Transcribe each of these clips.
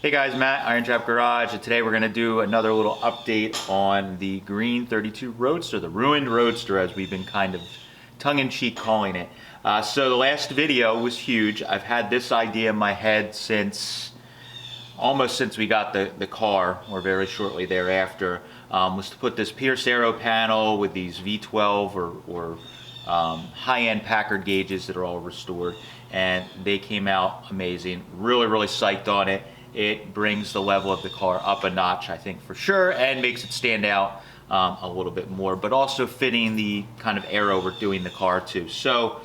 Hey guys, Matt, IronTrap Garage, and today we're going to do another little update on the green 32 Roadster, the ruined Roadster as we've been kind of tongue-in-cheek calling it. So the last video was huge. I've had this idea in my head almost since we got the car, or very shortly thereafter, was to put this Pierce Aero panel with these V12 or high-end Packard gauges that are all restored, and they came out amazing. Really psyched on it. It brings the level of the car up a notch, I think, for sure, and makes it stand out a little bit more, but also fitting the kind of aero we're doing the car to. So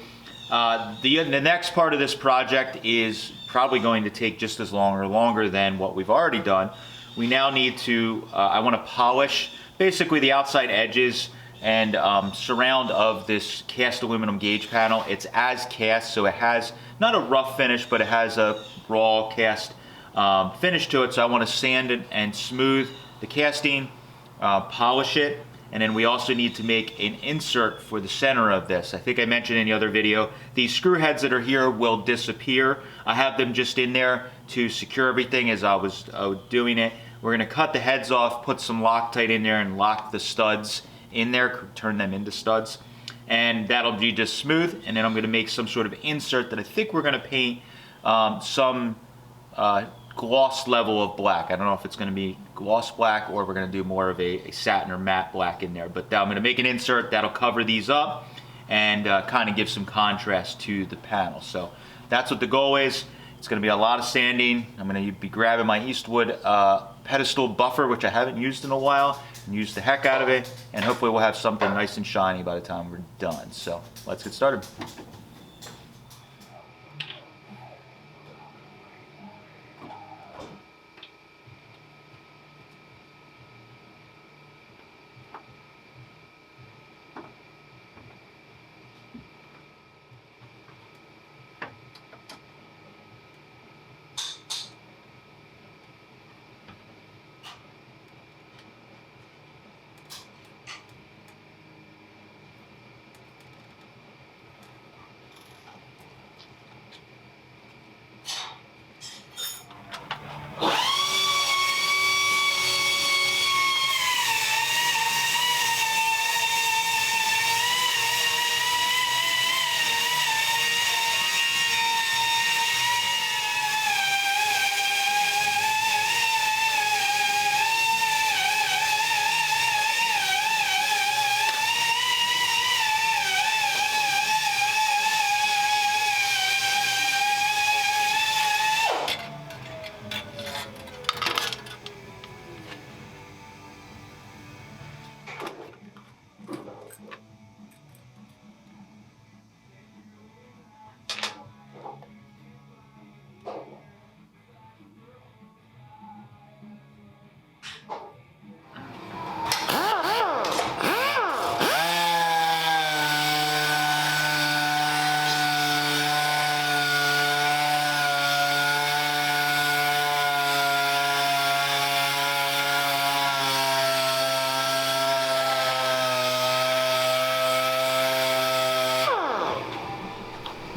the next part of this project is probably going to take just as long or longer than what we've already done. We now need to, I want to polish basically the outside edges and surround of this cast aluminum gauge panel. It's as cast, so it has not a rough finish, but it has a raw cast finish to it. So I want to sand it and smooth the casting, polish it, and then we also need to make an insert for the center of this. I think I mentioned in the other video, these screw heads that are here will disappear. I have them just in there to secure everything as I was doing it. We're going to cut the heads off, put some Loctite in there, and lock the studs in there, turn them into studs, and that'll be just smooth. And then I'm going to make some sort of insert that I think we're going to paint some gloss level of black. I don't know if it's going to be gloss black or we're going to do more of a satin or matte black in there, but I'm going to make an insert that'll cover these up and kind of give some contrast to the panel. So that's what the goal is. It's going to be a lot of sanding. I'm going to be grabbing my Eastwood pedestal buffer, which I haven't used in a while, and use the heck out of it, and hopefully we'll have something nice and shiny by the time we're done. So let's get started.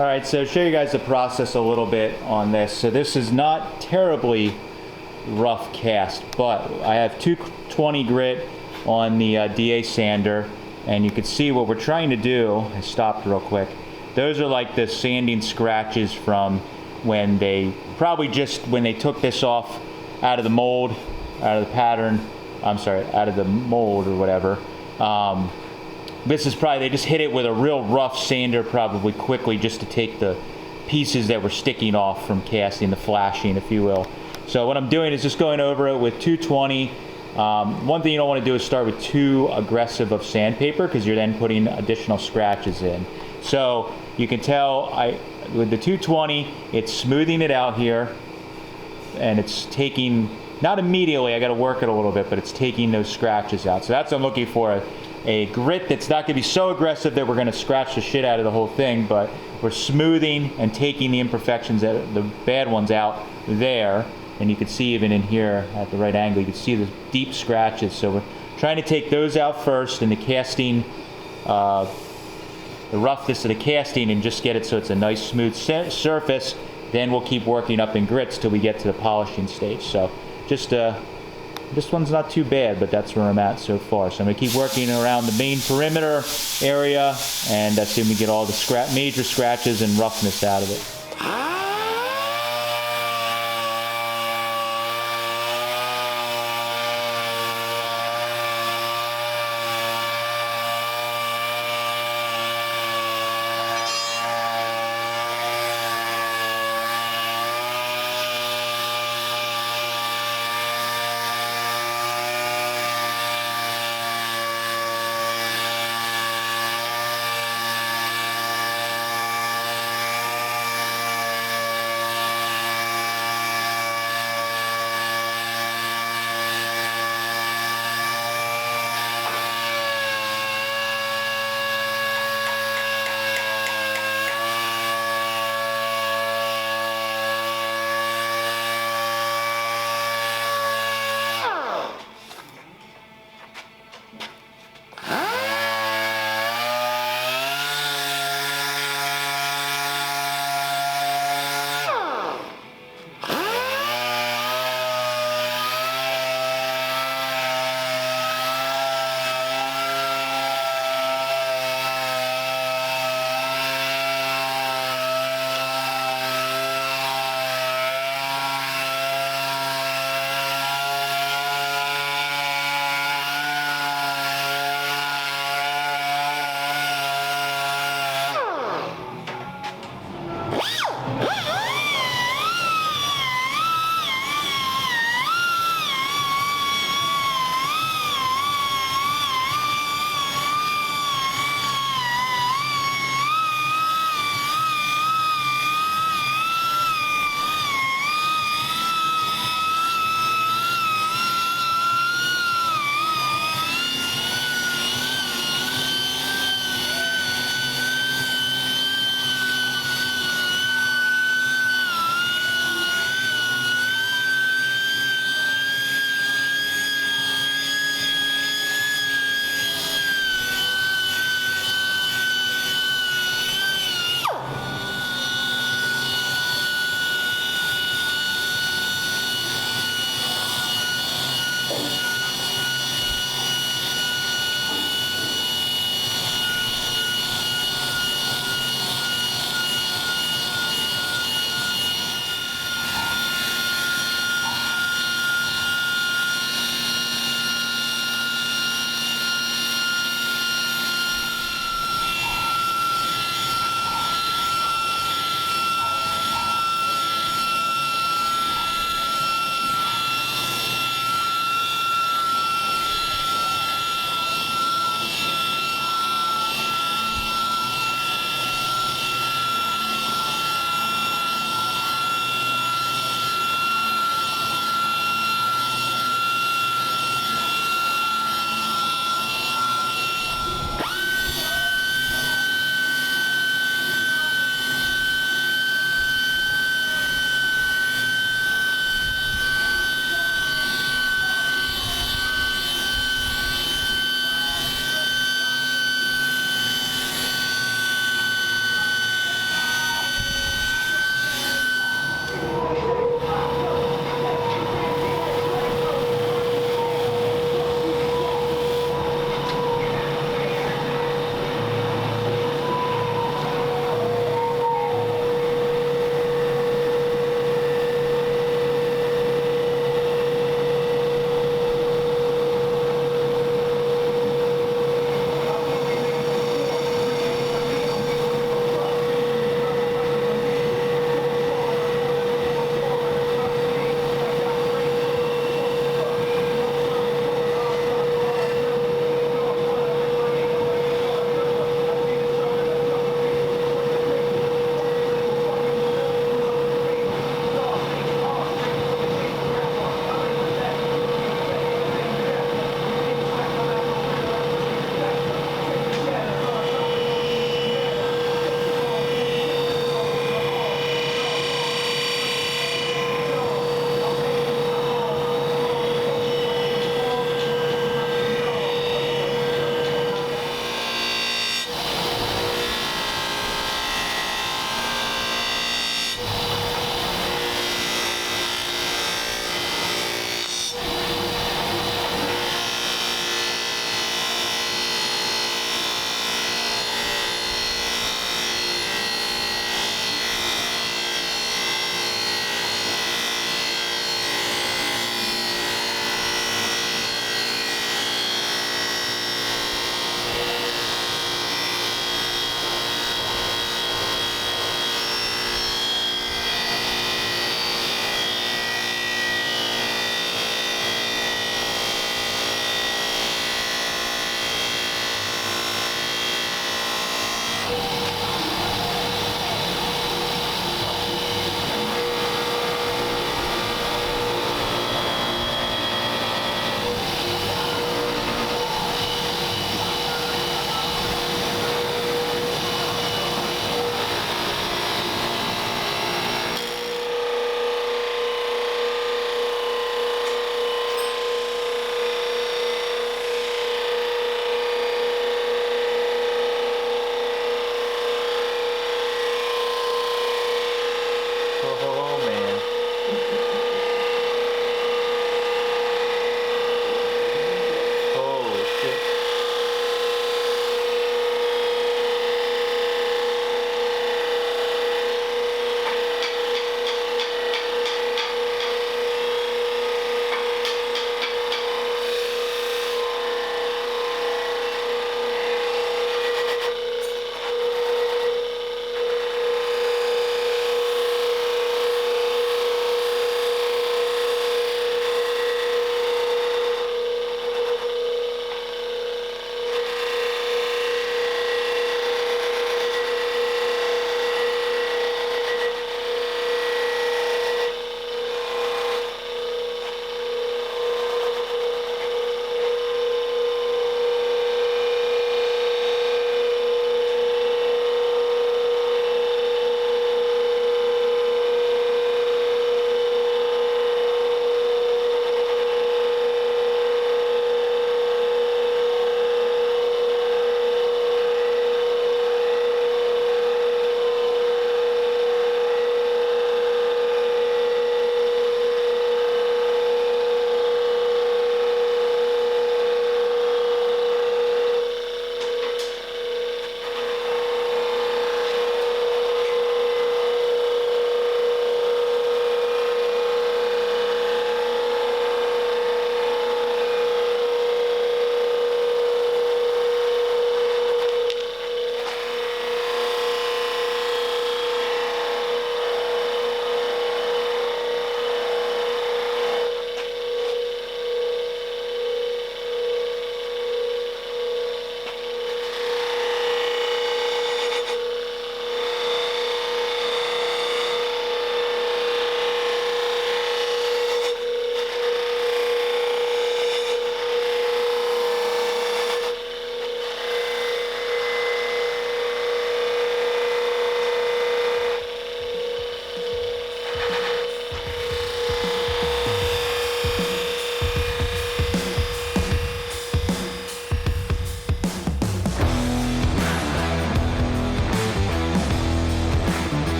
All right, so show you guys the process a little bit on this. So this is not terribly rough cast, but I have 220 grit on the DA sander, and you can see what we're trying to do. I stopped real quick. Those are like the sanding scratches from when they when they took this off out of the mold, out of the pattern. I'm sorry, out of the mold or whatever. This is probably, they just hit it with a real rough sander probably quickly just to take the pieces that were sticking off from casting, the flashing, if you will. So what I'm doing is just going over it with 220. One thing you don't want to do is start with too aggressive of sandpaper, because you're then putting additional scratches in. So you can tell with the 220, it's smoothing it out here, and it's taking, not immediately, I got to work it a little bit, but it's taking those scratches out. So that's what I'm looking for. A grit that's not going to be so aggressive that we're going to scratch the shit out of the whole thing, but we're smoothing and taking the imperfections, the bad ones out there. And you can see even in here at the right angle, you can see the deep scratches. So we're trying to take those out first in the casting, the roughness of the casting, and just get it so it's a nice smooth surface. Then we'll keep working up in grits till we get to the polishing stage. So just this one's not too bad, but that's where I'm at so far. So I'm gonna keep working around the main perimeter area and see if we get all the major scratches and roughness out of it.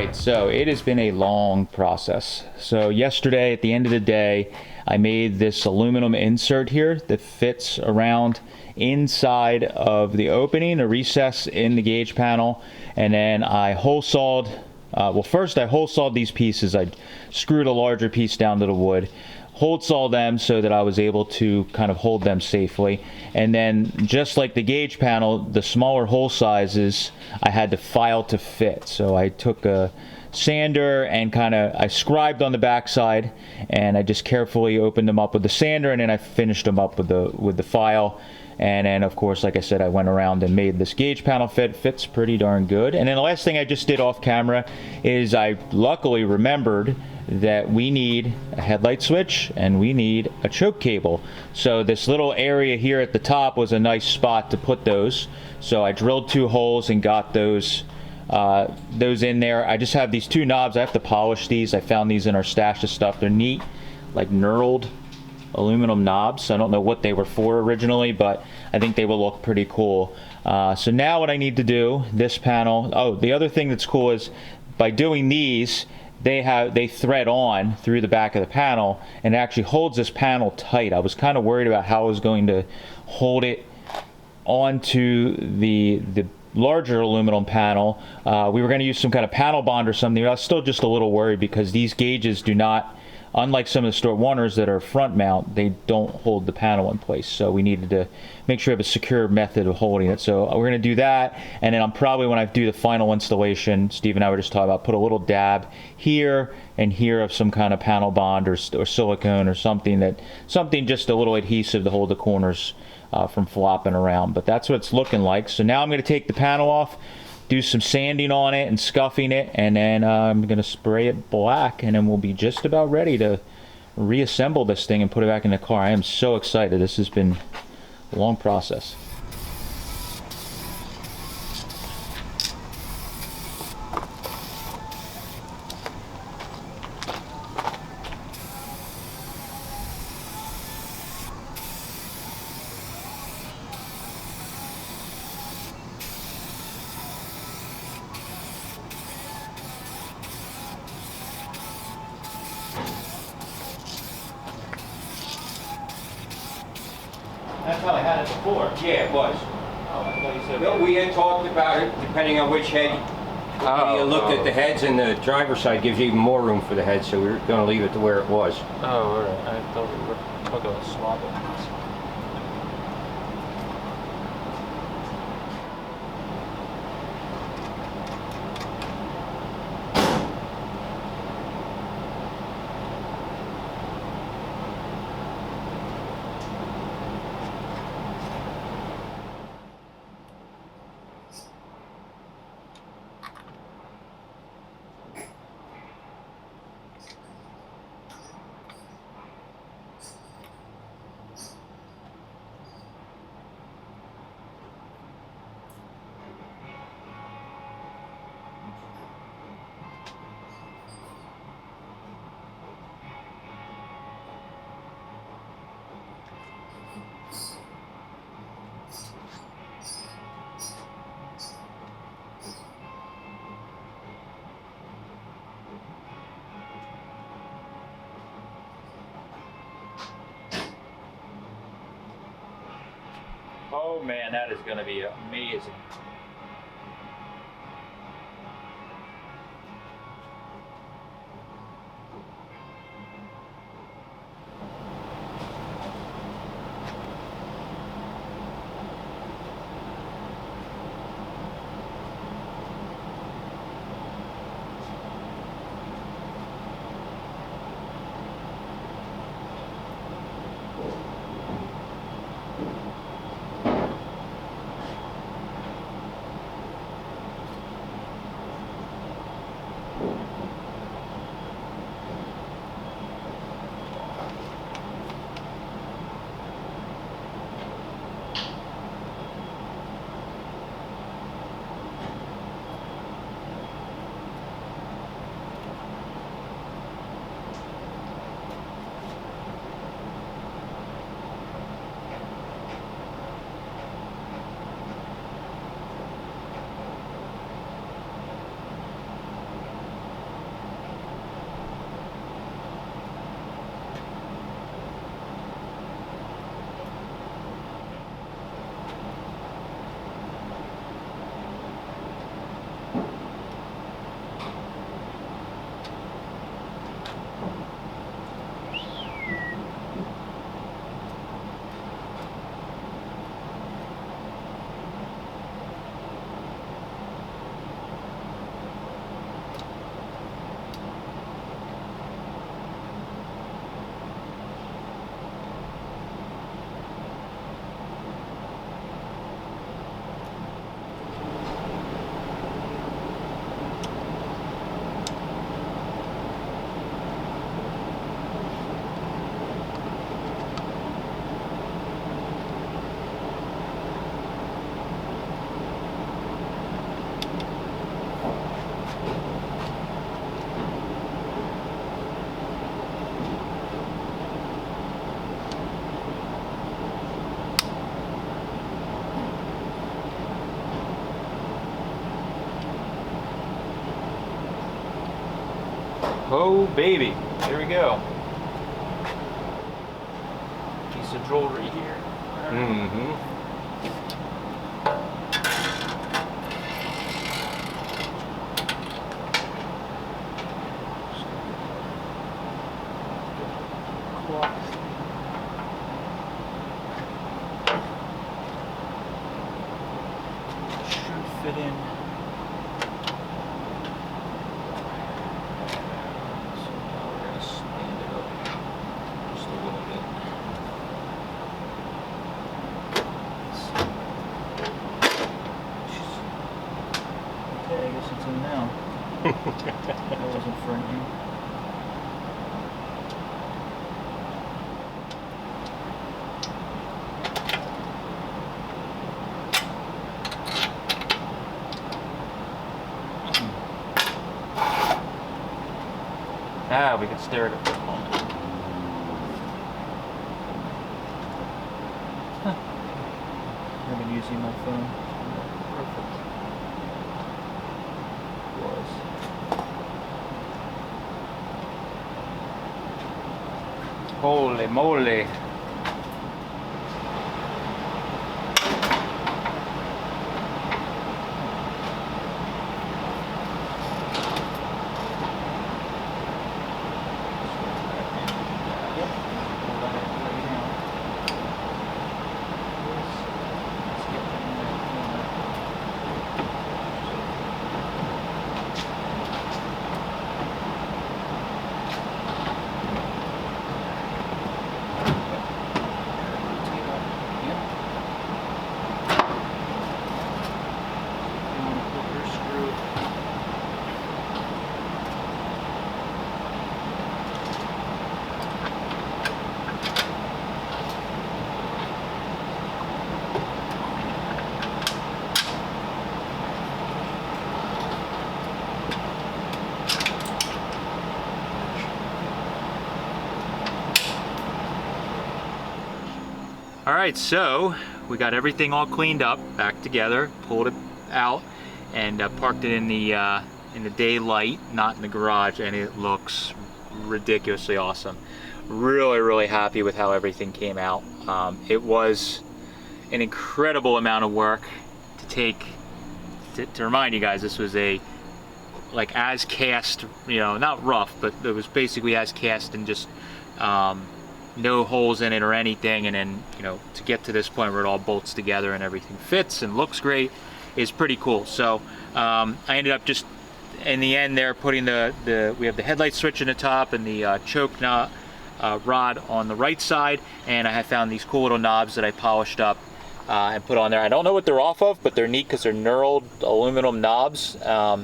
right, so it has been a long process. So yesterday at the end of the day, I made this aluminum insert here that fits around inside of the opening, a recess in the gauge panel, and then I hole sawed, well first I hole sawed these pieces. I screwed a larger piece down to the wood, hole saw them so that I was able to kind of hold them safely, and then just like the gauge panel, the smaller hole sizes I had to file to fit. So I took a sander and I scribed on the backside, and I just carefully opened them up with the sander, and then I finished them up with the file. And then of course, like I said, I went around and made this gauge panel fits pretty darn good. And then the last thing I just did off camera is I luckily remembered that we need a headlight switch and we need a choke cable. So this little area here at the top was a nice spot to put those. So I drilled 2 holes and got those in there. I just have these 2 knobs. I have to polish these. I found these in our stash of stuff. They're neat, like knurled aluminum knobs. I don't know what they were for originally, but I think they will look pretty cool. So now what I need to do, this panel, oh, the other thing that's cool is by doing these, they thread on through the back of the panel, and it actually holds this panel tight. I was kind of worried about how I was going to hold it onto the larger aluminum panel. We were going to use some kind of panel bond or something, but I was still just a little worried because these gauges do not, unlike some of the Stuart Warners that are front mount, they don't hold the panel in place. So we needed to make sure we have a secure method of holding it. So we're going to do that, and then I'm probably, when I do the final installation, Steve and I were just talking about, put a little dab here and here of some kind of panel bond or silicone or something just a little adhesive to hold the corners from flopping around. But that's what it's looking like. So now I'm going to take the panel off, do some sanding on it and scuffing it, and then I'm going to spray it black, and then we'll be just about ready to reassemble this thing and put it back in the car. I am so excited. This has been a long process. That's how I had it before. Yeah, it was. Oh, I thought you said... No, we had talked about it, depending on which head. You looked at the heads, and the driver's side gives you even more room for the head, so we were going to leave it to where it was. Oh, alright. I thought we were talking about swapping. Oh man, that is going to be amazing. Oh baby, here we go. Piece of jewelry here. Mm-hmm. Should fit in. So now we're going to stand it up just a little bit. Okay, I guess it's in now. That wasn't frightening. Ah, we can stare at it for a moment. Huh. I've been using my phone. Perfect. Was. Holy moly. All right, so we got everything all cleaned up, back together, pulled it out, and parked it in the daylight, not in the garage, and it looks ridiculously awesome. Really happy with how everything came out. It was an incredible amount of work to take. To remind you guys, this was a like as cast, you know, not rough, but it was basically as cast and just no holes in it or anything, and then, you know, to get to this point where it all bolts together and everything fits and looks great is pretty cool. So I ended up just in the end there putting we have the headlight switch in the top and the choke knot rod on the right side, and I have found these cool little knobs that I polished up and put on there. I don't know what they're off of, but they're neat because they're knurled aluminum knobs.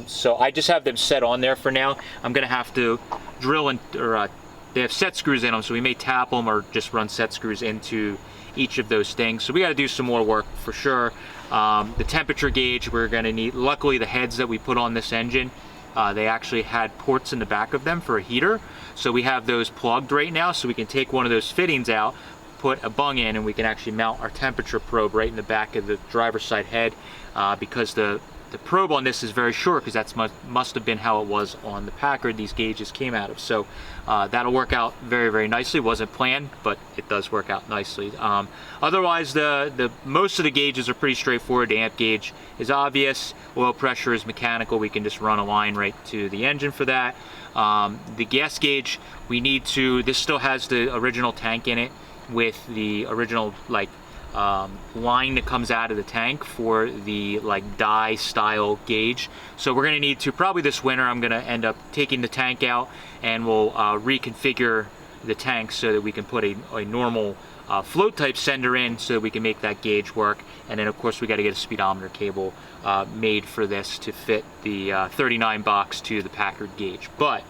So I just have them set on there for now. I'm gonna have to drill in, or they have set screws in them, so we may tap them or just run set screws into each of those things. So we got to do some more work for sure. The temperature gauge we're going to need. Luckily, the heads that we put on this engine, they actually had ports in the back of them for a heater. So we have those plugged right now, so we can take one of those fittings out, put a bung in, and we can actually mount our temperature probe right in the back of the driver's side head, because the probe on this is very short, because that's must have been how it was on the Packard these gauges came out of. So that'll work out very nicely. Wasn't planned, but it does work out nicely. Otherwise, the most of the gauges are pretty straightforward. The amp gauge is obvious. Oil pressure is mechanical. We can just run a line right to the engine for that. The gas gauge, we need to, this still has the original tank in it with the original line that comes out of the tank for the die style gauge. So we're going to need to, probably this winter, I'm going to end up taking the tank out, and we'll reconfigure the tank so that we can put a normal float type sender in, so that we can make that gauge work. And then of course we got to get a speedometer cable made for this to fit the 39 box to the Packard gauge. But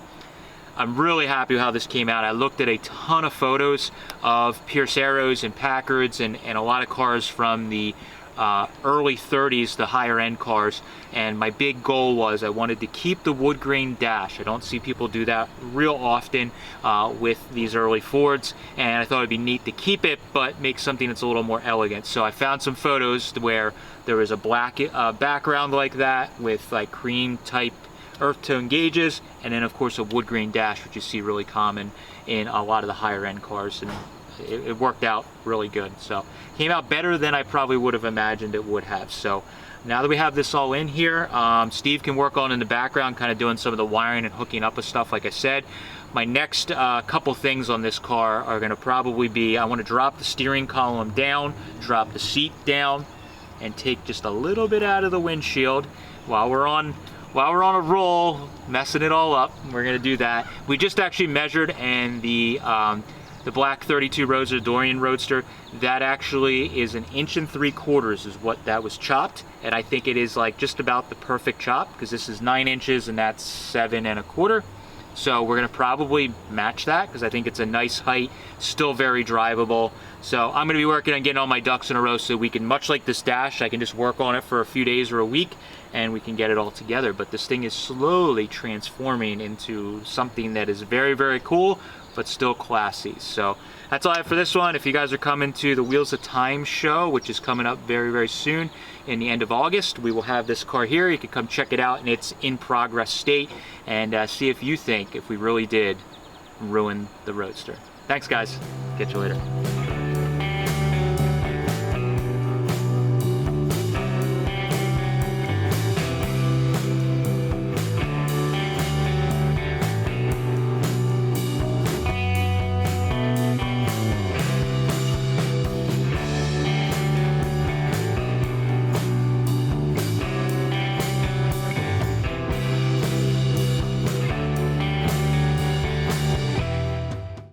I'm really happy with how this came out. I looked at a ton of photos of Pierce Arrows and Packards and a lot of cars from the early 30s, the higher end cars, and my big goal was I wanted to keep the wood grain dash. I don't see people do that real often with these early Fords, and I thought it'd be neat to keep it but make something that's a little more elegant. So I found some photos where there was a black background like that with cream type earth tone gauges, and then of course a wood grain dash, which you see really common in a lot of the higher end cars, and it worked out really good. So came out better than I probably would have imagined it would have. So now that we have this all in here, Steve can work on in the background, kind of doing some of the wiring and hooking up of stuff. Like I said, my next couple things on this car are going to probably be, I want to drop the steering column down, drop the seat down, and take just a little bit out of the windshield while we're on a roll, messing it all up. We're going to do that. We just actually measured, and the black 32 Roadster, Dorian Roadster, that actually is 1.75 inches is what that was chopped, and I think it is like just about the perfect chop, because this is 9 inches and that's 7.25. So we're gonna probably match that, because I think it's a nice height, still very drivable. So I'm gonna be working on getting all my ducks in a row so we can, much like this dash, I can just work on it for a few days or a week and we can get it all together. But this thing is slowly transforming into something that is very, very cool, but still classy. So that's all I have for this one. If you guys are coming to the Wheels of Time show, which is coming up very, very soon in the end of August, we will have this car here. You can come check it out in its in progress state and see if you think if we really did ruin the Roadster. Thanks guys, catch you later.